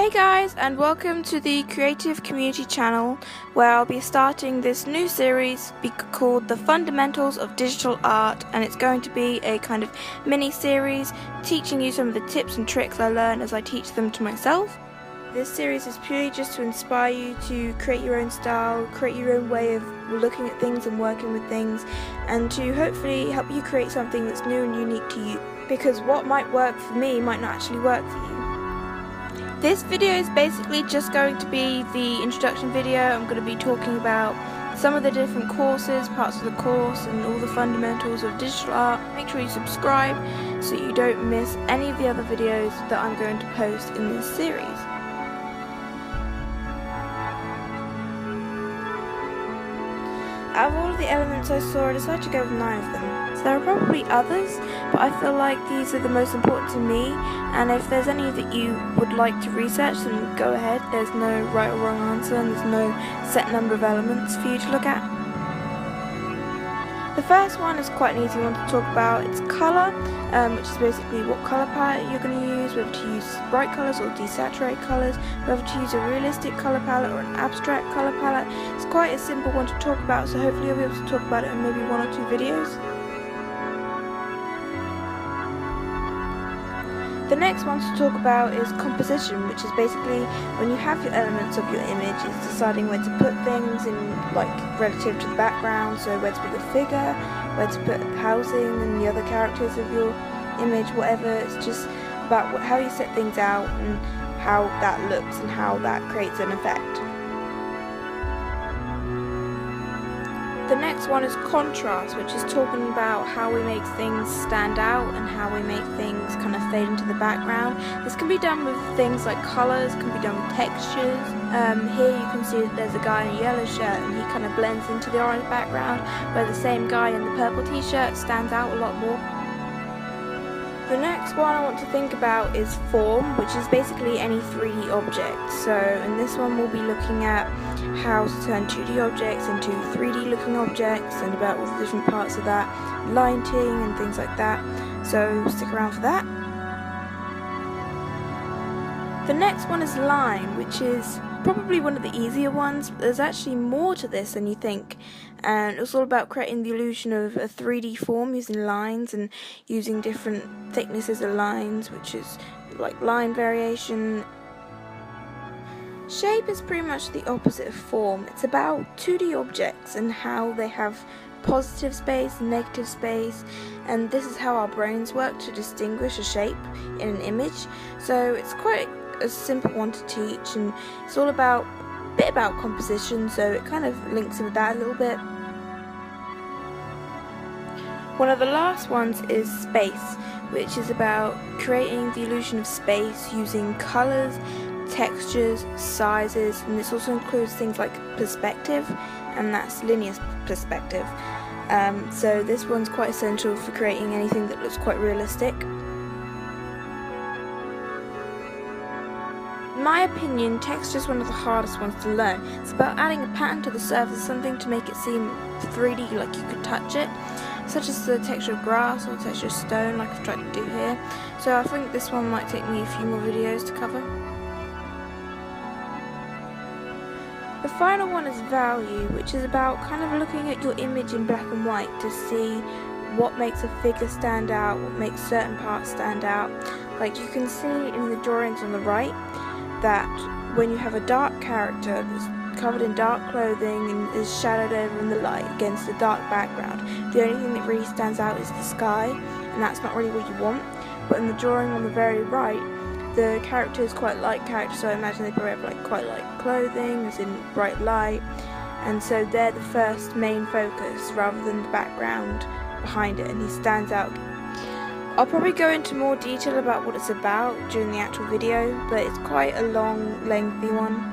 Hey guys, and welcome to the Creative Community channel, where I'll be starting this new series called The Fundamentals of Digital Art, and it's going to be a kind of mini series teaching you some of the tips and tricks I learn as I teach them to myself. This series is purely just to inspire you to create your own style, create your own way of looking at things and working with things, and to hopefully help you create something that's new and unique to you, because what might work for me might not actually work for you. This video is basically just going to be the introduction video. I'm going to be talking about some of the different courses, parts of the course, and all the fundamentals of digital art. Make sure you subscribe so you don't miss any of the other videos that I'm going to post in this series. Out of all of the elements I saw, I decided to go with 9 of them. So there are probably others, but I feel like these are the most important to me, and if there's any that you would like to research, then go ahead. There's no right or wrong answer, and there's no set number of elements for you to look at. The first one is quite an easy one to talk about. It's colour, which is basically what colour palette you're going to use, whether to use bright colours or desaturate colours, whether to use a realistic colour palette or an abstract colour palette. It's quite a simple one to talk about, so hopefully you'll be able to talk about it in maybe 1 or 2 videos. The next one to talk about is composition, which is basically when you have your elements of your image, it's deciding where to put things in, like, relative to the background, so where to put your figure, where to put housing and the other characters of your image, whatever. It's just about how you set things out and how that looks and how that creates an effect. The next one is contrast, which is talking about how we make things stand out and how we make things kind of fade into the background. This can be done with things like colours, can be done with textures. Here you can see that there's a guy in a yellow shirt and he kind of blends into the orange background, where the same guy in the purple t-shirt stands out a lot more. The next one I want to think about is form, which is basically any 3D object. So in this one we'll be looking at how to turn 2D objects into 3D looking objects and about all the different parts of that, lighting and things like that. So stick around for that. The next one is line, which is probably one of the easier ones, but there's actually more to this than you think, and it's all about creating the illusion of a 3D form using lines and using different thicknesses of lines, which is like line variation. Shape is pretty much the opposite of form. It's about 2D objects and how they have positive space, negative space, and this is how our brains work to distinguish a shape in an image. So it's quite a simple one to teach, and it's all about a bit about composition, so it kind of links in with that a little bit. One of the last ones is space, which is about creating the illusion of space using colours, textures, sizes, and this also includes things like perspective, and that's linear perspective. So this one's quite essential for creating anything that looks quite realistic. In my opinion, texture is one of the hardest ones to learn. It's about adding a pattern to the surface, something to make it seem 3D, like you could touch it, such as the texture of grass or the texture of stone, like I've tried to do here. So I think this one might take me a few more videos to cover. The final one is value, which is about kind of looking at your image in black and white to see what makes a figure stand out, what makes certain parts stand out. Like you can see in the drawings on the right that when you have a dark character that's covered in dark clothing and is shadowed over in the light against a dark background, the only thing that really stands out is the sky, and that's not really what you want. But in the drawing on the very right, the character is quite light character, so I imagine they probably have like quite light clothing, as in bright light, and so they're the first main focus rather than the background behind it, and he stands out. I'll probably go into more detail about what it's about during the actual video, but it's quite a long, lengthy one.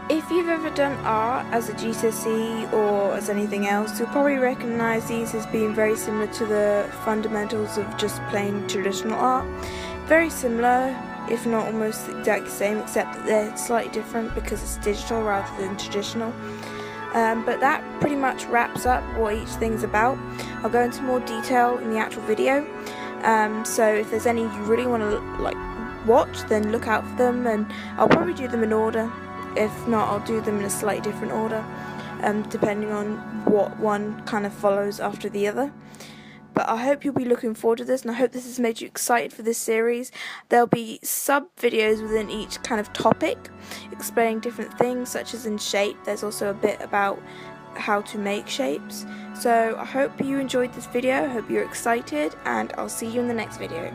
If you've ever done art as a GCSE or as anything else, you'll probably recognise these as being very similar to the fundamentals of just plain traditional art. Very similar, if not almost exactly the same, except that they're slightly different because it's digital rather than traditional. But that pretty much wraps up what each thing's about. I'll go into more detail in the actual video. So if there's any you really want to watch, then look out for them, and I'll probably do them in order. If not, I'll do them in a slightly different order, depending on what one kind of follows after the other. But I hope you'll be looking forward to this, and I hope this has made you excited for this series. There'll be sub-videos within each kind of topic, explaining different things, such as in shape. There's also a bit about how to make shapes. So I hope you enjoyed this video, I hope you're excited, and I'll see you in the next video.